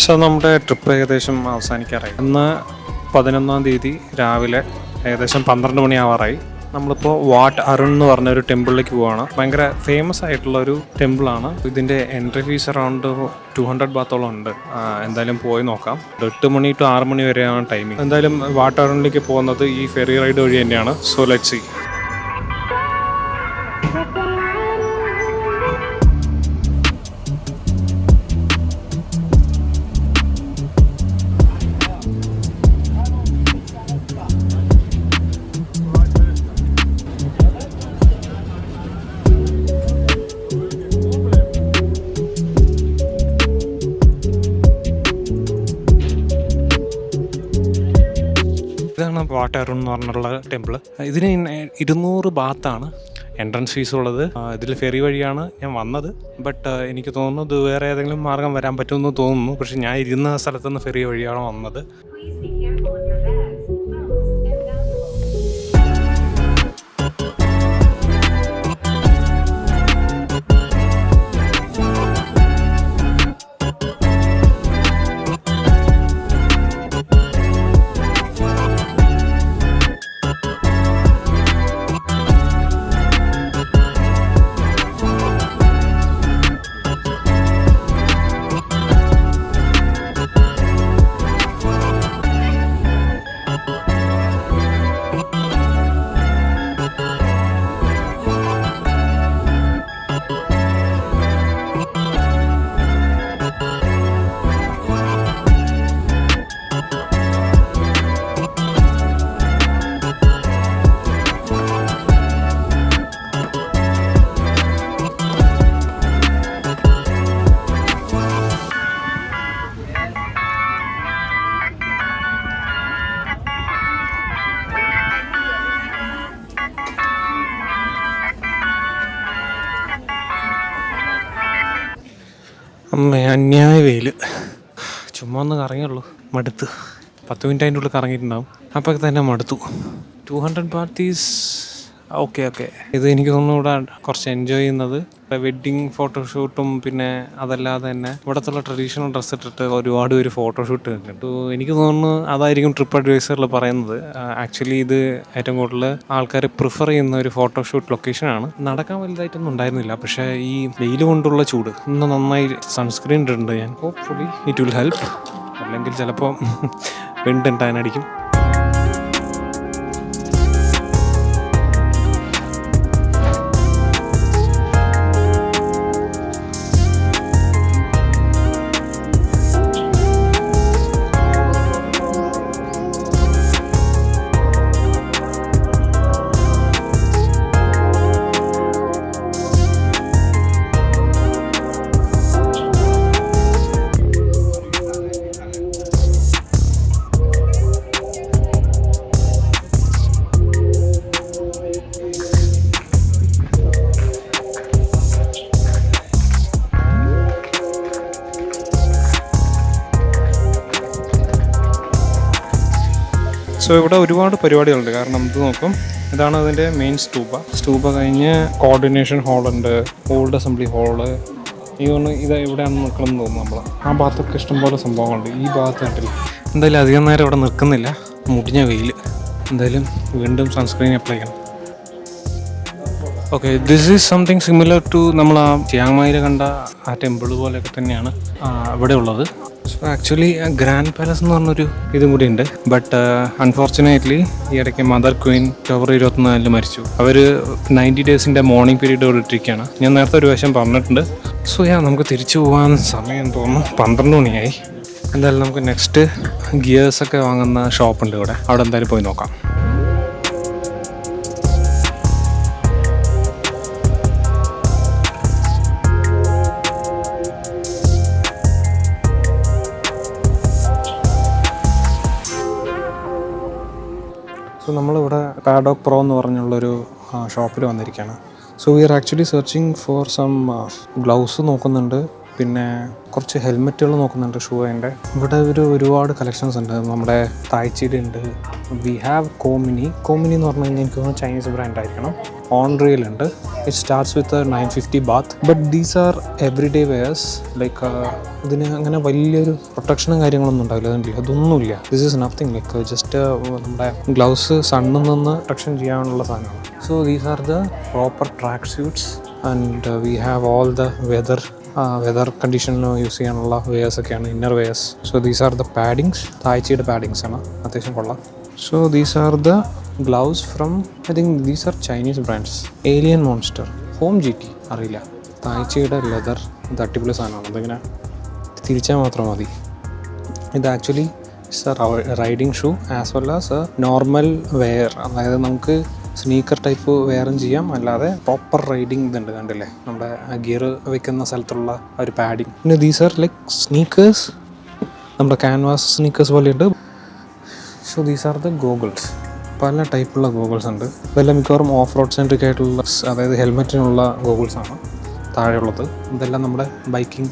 So നമ്മുടെ trip ഏകദേശം അവസാനിക്കാറായി. ഇന്ന് 11-ാം തീയതി രാവിലെ ഏകദേശം 12 മണിയാവാറായി. നമ്മളിപ്പോൾ വാട്ട് അരുൺ എന്ന് പറഞ്ഞൊരു ടെമ്പിളിലേക്ക് പോവാണ്. ഭയങ്കര ഫേമസ് ആയിട്ടുള്ള ഒരു ടെമ്പിളാണ്. ഇതിൻ്റെ എൻട്രി ഫീസ് അറൗണ്ട് 200 ബാത്തോളം ഉണ്ട്. എന്തായാലും പോയി നോക്കാം. 8 മണി ടു 6 മണി വരെയാണ് ടൈമിംഗ്. എന്തായാലും വാട്ട് അരുണിലേക്ക് പോകുന്നത് ഈ ഫെറി റൈഡ് വഴി തന്നെയാണ്. So let's see. ഇതാണ് വാട്ട് അരുൺ എന്ന് പറഞ്ഞുള്ള ടെമ്പിൾ. ഇതിന് 200 ബാത്താണ് എൻട്രൻസ് ഫീസ് ഉള്ളത്. ഇതിൽ ഫെറി വഴിയാണ് ഞാൻ വന്നത്. ബട്ട് എനിക്ക് തോന്നുന്നു ഇത് വേറെ ഏതെങ്കിലും മാർഗം വരാൻ പറ്റുമെന്ന് തോന്നുന്നു. പക്ഷെ ഞാൻ ഇരുന്ന സ്ഥലത്തുനിന്ന് ഫെറി വഴിയാണ് വന്നത്. അമ്മേ, അന്യായ വെയിൽ. ചുമ്മാ ഒന്ന് കറങ്ങിയുള്ളൂ, മടുത്ത്. 10 മിനിറ്റ് അതിൻ്റെ ഉള്ളിൽ കറങ്ങിയിട്ടുണ്ടാവും. അപ്പോൾ തന്നെ മടുത്തു. 200 ബാത്ത് ഈസ് ഓക്കെ. ഇത് എനിക്ക് തോന്നുന്നു ഇവിടെ കുറച്ച് എൻജോയ് ചെയ്യുന്നത് വെഡ്ഡിങ് ഫോട്ടോഷൂട്ടും പിന്നെ അതല്ലാതെ തന്നെ ഇവിടത്തുള്ള ട്രഡീഷണൽ ഡ്രസ്സ് ഇട്ടിട്ട് ഒരുപാട് പേര് ഫോട്ടോഷൂട്ട് കണ്ടു. എനിക്ക് തോന്നുന്നു അതായിരിക്കും ട്രിപ്പ് അഡ്വൈസറിൽ പറയുന്നത്. ആക്ച്വലി ഇത് ഏറ്റവും കൂടുതൽ ആൾക്കാർ പ്രിഫർ ചെയ്യുന്ന ഒരു ഫോട്ടോഷൂട്ട് ലൊക്കേഷനാണ്. നടക്കാൻ വലുതായിട്ടൊന്നും ഉണ്ടായിരുന്നില്ല, പക്ഷേ ഈ വെയിൽ കൊണ്ടുള്ള ചൂട് ഇന്ന് നന്നായി സൺസ്ക്രീൻ ഇട്ടിട്ടുണ്ട് ഞാൻ. Hopefully it will help. അല്ലെങ്കിൽ ചിലപ്പോൾ വിൻഡ് ടാൻ അടിക്കും. സോ ഇവിടെ ഒരുപാട് പരിപാടികളുണ്ട്. കാരണം ഇത് നോക്കും, ഇതാണ് അതിൻ്റെ മെയിൻ സ്റ്റൂപ കഴിഞ്ഞ് കോർഡിനേഷൻ ഹാളുണ്ട്, ഓൾഡ് അസംബ്ലി ഹാള്. ഇത് എവിടെയാണെന്ന് നിൽക്കണമെന്ന് തോന്നുന്നു. നമ്മൾ ആ ഭാഗത്തൊക്കെ ഇഷ്ടംപോലെ സംഭവങ്ങളുണ്ട്. ഈ ഭാഗത്തായിട്ടില്ല. എന്തായാലും അധികം നേരം ഇവിടെ നിൽക്കുന്നില്ല, മുടിഞ്ഞ വെയിൽ. എന്തായാലും വീണ്ടും സൺസ്ക്രീൻ അപ്ലൈ ചെയ്യണം. Okay, this is something similar to നമ്മൾ ആ ചിയാങ്മായിൽ കണ്ട ആ ടെമ്പിൾ പോലെയൊക്കെ തന്നെയാണ് ഇവിടെ ഉള്ളത്. സോ ആക്ച്വലി ഗ്രാൻഡ് പാലസ് എന്ന് പറഞ്ഞൊരു ഇതും കൂടി ഉണ്ട്. ബട്ട് അൺഫോർച്ചുനേറ്റ്ലി ഈ ഇടയ്ക്ക് മദർ ക്വീൻ ഒക്ടോബർ 24 മരിച്ചു. അവർ 90 ഡേയ്സിൻ്റെ മോർണിംഗ് പീരീഡ് ഇട്ടിരിക്കുകയാണ്. ഞാൻ നേരത്തെ ഒരു വശം പറഞ്ഞിട്ടുണ്ട്. സോ നമുക്ക് തിരിച്ചു പോകാൻ സമയം തോന്നുന്നു 12 മണിയായി. എന്തായാലും നമുക്ക് നെക്സ്റ്റ് ഗിയേഴ്സൊക്കെ വാങ്ങുന്ന ഷോപ്പുണ്ട് ഇവിടെ. അവിടെ എന്തായാലും പോയി നോക്കാം. സോ നമ്മളിവിടെ പാഡോക് പ്രോ എന്ന് പറഞ്ഞുള്ളൊരു ഷോപ്പിൽ വന്നിരിക്കുകയാണ്. So we are actually searching for some gloves നോക്കുന്നുണ്ട്, പിന്നെ കുറച്ച് ഹെൽമെറ്റുകൾ നോക്കുന്നുണ്ട് ഷൂവിൻ്റെ. ഇവിടെ ഒരുപാട് കളക്ഷൻസ് ഉണ്ട്. നമ്മുടെ തായ്ച്ചിയുടെ ഉണ്ട്. വി ഹാവ് കോമിനി എന്ന് പറഞ്ഞു കഴിഞ്ഞാൽ എനിക്ക് തോന്നുന്നു ചൈനീസ് ബ്രാൻഡ് ആയിരിക്കണം. Hornrail ഉണ്ട്. It starts with a 950 baht. But these are everyday wears. Like ഇതിന് അങ്ങനെ വലിയൊരു പ്രൊട്ടക്ഷനും കാര്യങ്ങളൊന്നും ഉണ്ടാവില്ല. അതൊന്നുമില്ല. This is nothing. Like just നമ്മുടെ ഗ്ലൗസ് സണ്ണിൽ നിന്ന് പ്രൊട്ടക്ഷൻ ചെയ്യാനുള്ള സാധനമാണ്. So these are the proper track suits and we have all the weather കണ്ടീഷനിൽ യൂസ് ചെയ്യാനുള്ള വെയേഴ്സ് ഒക്കെയാണ് inner wears. So these are the paddings. തായ്ച്ചിയുടെ പാഡിങ്സ് ആണ്, അത്യാവശ്യം കൊള്ളാം. So these are the gloves from, I think these are Chinese brands. Alien Monster, Home GT അറിയില്ല. തായ്ച്ചിയുടെ leather ഇത് അടിപൊളി സാധനമാണ്. അതിങ്ങനെ തിരിച്ചാൽ മാത്രം മതി. ഇത് actually riding shoe as well as normal wear. അതായത് നമുക്ക് സ്നീക്കർ ടൈപ്പ് വെയറും ചെയ്യാം, അല്ലാതെ പ്രോപ്പർ റൈഡിങ് ഇതുണ്ട്. കണ്ടില്ലേ നമ്മുടെ ഗിയർ വെക്കുന്ന സ്ഥലത്തുള്ള ഒരു പാഡിങ്. പിന്നെ ദീസ് ആർ ലൈക്ക് സ്നീക്കേഴ്സ്, നമ്മുടെ ക്യാൻവാസ് സ്നീക്കേഴ്സ് പോലെയുണ്ട്. So these are the goggles. പല ടൈപ്പുള്ള ഗോഗിൾസ് ഉണ്ട്. ഇതെല്ലാം മിക്കവാറും ഓഫ് റോഡ് സെൻട്രിക് ആയിട്ടുള്ള, അതായത് ഹെൽമെറ്റിനുള്ള ഗോഗിൾസാണ് താഴെയുള്ളത്. ഇതെല്ലാം നമ്മുടെ ബൈക്കിംഗ്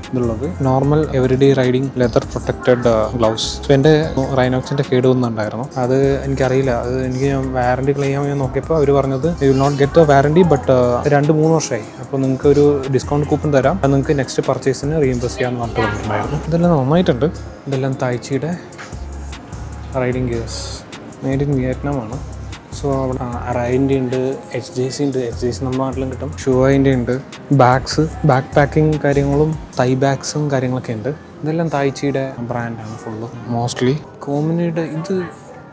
ഇതുള്ളത്. Normal everyday riding leather protected gloves. So എൻ്റെ റൈനോക്സിൻ്റെ കേട് വന്നിട്ടുണ്ടായിരുന്നു. അത് എനിക്കറിയില്ല. അത് എനിക്ക് വാറണ്ടി ക്ലെയിം ചെയ്യാൻ നോക്കിയപ്പോൾ അവർ പറഞ്ഞത് you will not get a warranty, but 2-3 വർഷമായി. അപ്പോൾ നിങ്ങൾക്ക് ഒരു ഡിസ്കൗണ്ട് കൂപ്പൺ തരാം, അത് നിങ്ങൾക്ക് നെക്സ്റ്റ് പർച്ചേസിന് റീഇംബേഴ്സ് ചെയ്യാമെന്ന് പറഞ്ഞിട്ട് പറഞ്ഞിട്ടുണ്ടായിരുന്നു. ഇതെല്ലാം നന്നായിട്ടുണ്ട്. ഇതെല്ലാം തായ്ച്ചിയുടെ riding gears, made in Vietnam ആണ്. സോ അവിടെ അറൈൻ്റെ ഉണ്ട്, HJC ഉണ്ട്. HJC നമ്മുടെ നാട്ടിലും കിട്ടും. ഷൂവൈൻ്റെ ഉണ്ട്. ബാഗ്സ്, ബാക്ക് പാക്കിങ് കാര്യങ്ങളും തൈ ബാഗ്സും കാര്യങ്ങളൊക്കെ ഉണ്ട്. ഇതെല്ലാം തായ്ച്ചിയുടെ ബ്രാൻഡാണ് ഫുള്ള് മോസ്റ്റ്ലി. കോമിനിയുടെ ഇത്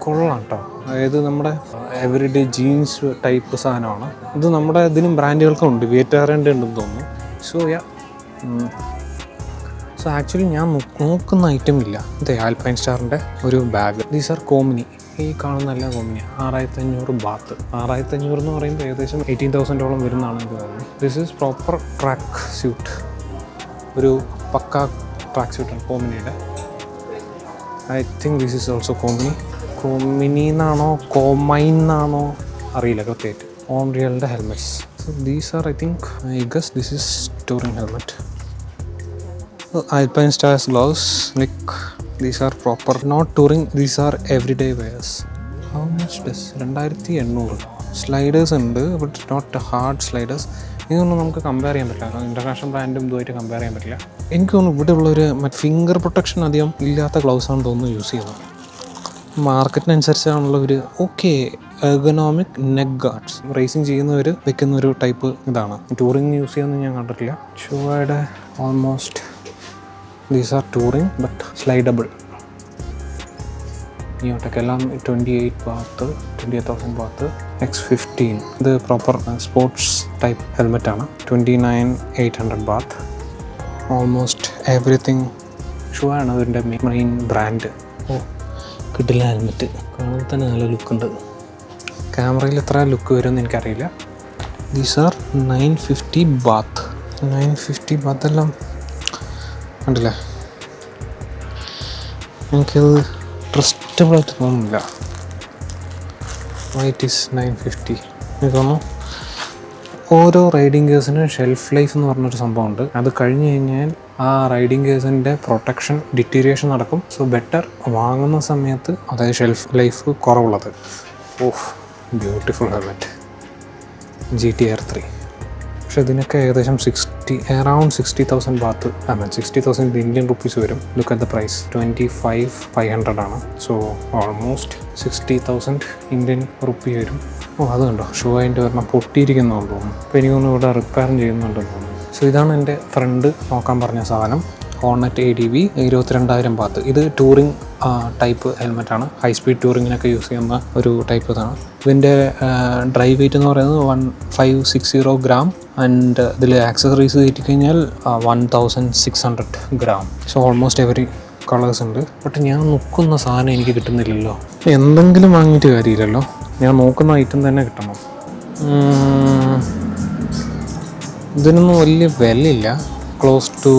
കൊള്ളാം കേട്ടോ. അതായത് നമ്മുടെ എവരിഡേ ജീൻസ് ടൈപ്പ് സാധനമാണ്. ഇത് നമ്മുടെ ഇതിനും ബ്രാൻഡുകൾക്കും ഉണ്ട്. വിയറ്റ്നാമിൻ്റെ ഉണ്ടെന്ന് തോന്നുന്നു. സോ ആക്ച്വലി ഞാൻ നോക്കുന്ന ഐറ്റം ഇല്ല. ഇത് ആൽപൈൻ സ്റ്റാറിൻ്റെ ഒരു ബാഗ്. These are കോമിനി. ഈ കാണുന്നല്ല കോമിനി. 6500 ബാത്ത്. 6500 എന്ന് പറയുമ്പോൾ ഏകദേശം 18,000 വരുന്നതാണ് എനിക്ക് തോന്നുന്നത്. This is proper track suit. ഒരു പക്ക ട്രാക്ക് സ്യൂട്ടാണ് കോമിനിയുടെ. I think this is also Komine എന്നാണോ കോമൈൻ എന്നാണോ അറിയില്ല കൃത്യമായിട്ട്. ഓൺറിയലിൻ്റെ helmets. So these are I guess this is touring helmet. Alpine Stars gloves, like these are proper, not touring, these are everyday wears. How much does 2800? Sliders ഉണ്ട്, but not hard sliders. ഇതൊന്നും നമുക്ക് compare ചെയ്യാൻ പറ്റില്ല. International ബ്രാൻഡും ഇതുമായിട്ട് compare ചെയ്യാൻ പറ്റില്ല. എനിക്ക് തോന്നുന്നു ഇവിടെ ഉള്ളൊരു ഫിംഗർ പ്രൊട്ടക്ഷൻ അധികം ഇല്ലാത്ത ഗ്ലൗസാണെന്ന് തോന്നുന്നു യൂസ് ചെയ്യുന്നത്. മാർക്കറ്റിനനുസരിച്ചാണുള്ള ഒരു എർഗണോമിക് നെക്ക് ഗാർഡ്സ്. റേസിങ് ചെയ്യുന്നവർ വെക്കുന്ന ഒരു ടൈപ്പ് ഇതാണ്. ടൂറിങ് യൂസ് ചെയ്യുന്നത് ഞാൻ കണ്ടിട്ടില്ല. ഷൂയുടെ almost these are touring but slidable. ഇങ്ങോട്ടൊക്കെല്ലാം 28,000 ബാത്ത്. X15 ഇത് പ്രോപ്പർ സ്പോർട്സ് ടൈപ്പ് ഹെൽമെറ്റാണ്. 29,800 ബാത്ത്. ഓൾമോസ്റ്റ് എവറിത്തിങ് ഷൂ ആണ് അതിൻ്റെ മെയിൻ ബ്രാൻഡ്. കിട്ടില്ല ഹെൽമെറ്റ്. കാണുമ്പോൾ തന്നെ നല്ല ലുക്കുണ്ട്. ക്യാമറയിൽ എത്ര ലുക്ക് വരുമെന്ന് എനിക്കറിയില്ല. These are 950 Baat. 950 ബാത്തെല്ലാം കണ്ടില്ലേ? എനിക്കത് ട്രസ്റ്റബിളായിട്ട് തോന്നുന്നില്ല. White is 950. എനിക്ക് തോന്നുന്നു ഓരോ റൈഡിങ് ഗിയേഴ്സിനും ഷെൽഫ് ലൈഫ് എന്ന് പറഞ്ഞൊരു സംഭവമുണ്ട്. അത് കഴിഞ്ഞ് കഴിഞ്ഞാൽ ആ റൈഡിങ് ഗിയേഴ്സിൻ്റെ പ്രൊട്ടക്ഷൻ ഡിറ്റീരിയേഷൻ നടക്കും. സോ ബെറ്റർ വാങ്ങുന്ന സമയത്ത്, അതായത് ഷെൽഫ് ലൈഫ് കുറവുള്ളത്. Beautiful helmet. GT-R 3. പക്ഷേ ഇതിനൊക്കെ ഏകദേശം അറൗണ്ട് 60,000 ബാത്ത് ആണ്. 60,000 ഇന്ത്യൻ റുപ്പീസ് വരും. Look at the price. 25,500 ആണ്. സോ ഓൾമോസ്റ്റ് 60,000 ഇന്ത്യൻ റുപ്പി വരും. അത് കണ്ടോ, ഷൂ അതിൻ്റെ ഒരെണ്ണം പൊട്ടിയിരിക്കുന്നതെന്ന് തോന്നുന്നു. അപ്പോൾ എനിക്കൊന്നും ഇവിടെ റിപ്പയറും ചെയ്യുന്നുണ്ടെന്ന് തോന്നുന്നു. സോ ഇതാണ് എൻ്റെ ഫ്രണ്ട് നോക്കാൻ പറഞ്ഞ സാധനം. Hornet ADV 22,000 baht. ഇത് ടൂറിങ് ടൈപ്പ് ഹെൽമെറ്റാണ്. ഹൈ സ്പീഡ് ടൂറിങ്ങിനൊക്കെ യൂസ് ചെയ്യുന്ന ഒരു ടൈപ്പ് ഇതാണ്. ഇതിൻ്റെ ഡ്രൈ വെയിറ്റ് എന്ന് പറയുന്നത് 1560 ഗ്രാം. ആൻഡ് ഇതിൽ ആക്സസറീസ് കയറ്റി കഴിഞ്ഞാൽ 1600 gram. So almost every colours ഉണ്ട്. ബട്ട് ഞാൻ നോക്കുന്ന സാധനം എനിക്ക് കിട്ടുന്നില്ലല്ലോ. എന്തെങ്കിലും വാങ്ങിയിട്ട് കാര്യമില്ലല്ലോ, ഞാൻ നോക്കുന്ന ഐറ്റം തന്നെ കിട്ടണം. ഇതിനൊന്നും വലിയ വിലയില്ല. ക്ലോസ് ടു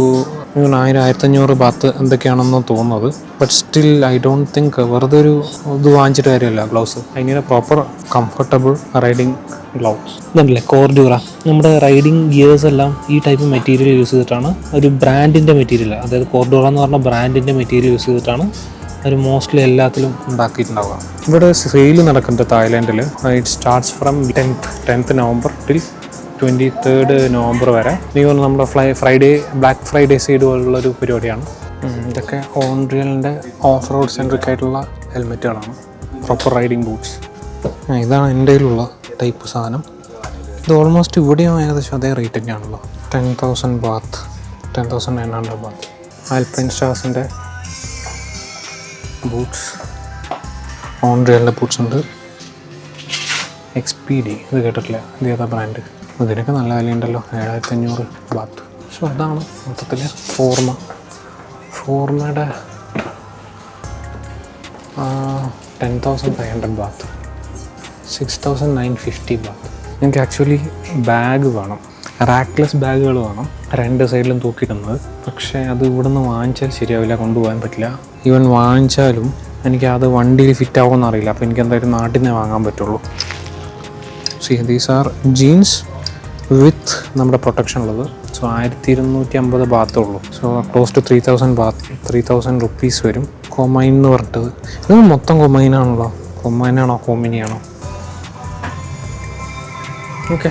1,000-1,500 ബാത്ത് എന്തൊക്കെയാണെന്ന് തോന്നുന്നത്. But still I don't think വെറുതെ ഒരു ഇത് വാങ്ങിച്ചിട്ട് കാര്യമല്ല. ഗ്ലൗസ് അതിന് പ്രോപ്പർ കംഫർട്ടബിൾ റൈഡിങ് ഗ്ലൗസ്. ഇതല്ലേ കോർഡ്യൂറ. നമ്മുടെ റൈഡിങ് ഗിയേഴ്സ് എല്ലാം ഈ ടൈപ്പ് മെറ്റീരിയൽ യൂസ് ചെയ്തിട്ടാണ്. ഒരു ബ്രാൻഡിൻ്റെ മെറ്റീരിയൽ, അതായത് കോർഡ്യൂറ എന്ന് പറഞ്ഞ ബ്രാൻഡിൻ്റെ മെറ്റീരിയൽ യൂസ് ചെയ്തിട്ടാണ് ഒരു മോസ്റ്റ്ലി എല്ലാത്തിലും ഉണ്ടാക്കിയിട്ടുണ്ടാവുക. ഇവിടെ സെയിൽ നടക്കുന്നത് തായ്ലാൻഡിൽ. It starts from 10th November till 23rd November വരെ. എനിക്ക് നമ്മുടെ ബ്ലാക്ക് ഫ്രൈഡേ സെയിൽ പോലുള്ളൊരു പരിപാടിയാണ്. ഇതൊക്കെ ഓൺറിയലിൻ്റെ ഓഫ് റോഡ് സെൻട്രിക് ആയിട്ടുള്ള ഹെൽമെറ്റുകളാണ്, പ്രോപ്പർ റൈഡിങ് ബൂട്ട്സ്. ഇതാണ് എൻ്റെ കയ്യിലുള്ള ടൈപ്പ് സാധനം. ഇത് ഓൾമോസ്റ്റ് ഇവിടെയും ഏകദേശം അതേ റേറ്റ് തന്നെയാണല്ലോ. 10,000 ബാത്ത്, 10,900 ബാത്ത്. ആൽപൈൻ സ്റ്റാർസിൻ്റെ ബൂട്ട്സ്, ഓൺറിയലിൻ്റെ ബൂട്ട്സ് ഉണ്ട്. XPD ഇത് കേട്ടിട്ടില്ല, ഇത് ഏതാ ബ്രാൻഡ്? ഇതിനൊക്കെ നല്ല വിലയുണ്ടല്ലോ, 7,500 ബാത്ത്. സോ അതാണ് മൊത്തത്തിൽ ഫോർമയുടെ 10,500 ബാത്ത്, 6,950 ബാത്ത്. എനിക്ക് ആക്ച്വലി ബാഗ് വേണം, റാക്ക്ലെസ് ബാഗുകൾ വേണം, 2 സൈഡിലും തൂക്കിയിടുന്നത്. പക്ഷേ അത് ഇവിടുന്ന് വാങ്ങിച്ചാൽ ശരിയാവില്ല, കൊണ്ടുപോകാൻ പറ്റില്ല. ഈവൻ വാങ്ങിച്ചാലും എനിക്കത് വണ്ടിയിൽ ഫിറ്റ് ആവുമെന്ന് അറിയില്ല. അപ്പോൾ എനിക്ക് എന്തായാലും നാട്ടിൽ നിന്നേ വാങ്ങാൻ പറ്റുള്ളൂ. See these are jeans with നമ്മുടെ പ്രൊട്ടക്ഷൻ ഉള്ളത്. സോ 1,250 ബാത്തുള്ളൂ. So close to 3,000 baht, 3,000 rupees വരും. കൊമൈൻ എന്ന് പറഞ്ഞിട്ടത്. ഇത് മൊത്തം കൊമൈനാണല്ലോ. കൊമൈനാണോ കോമിനിയാണോ? ഓക്കെ.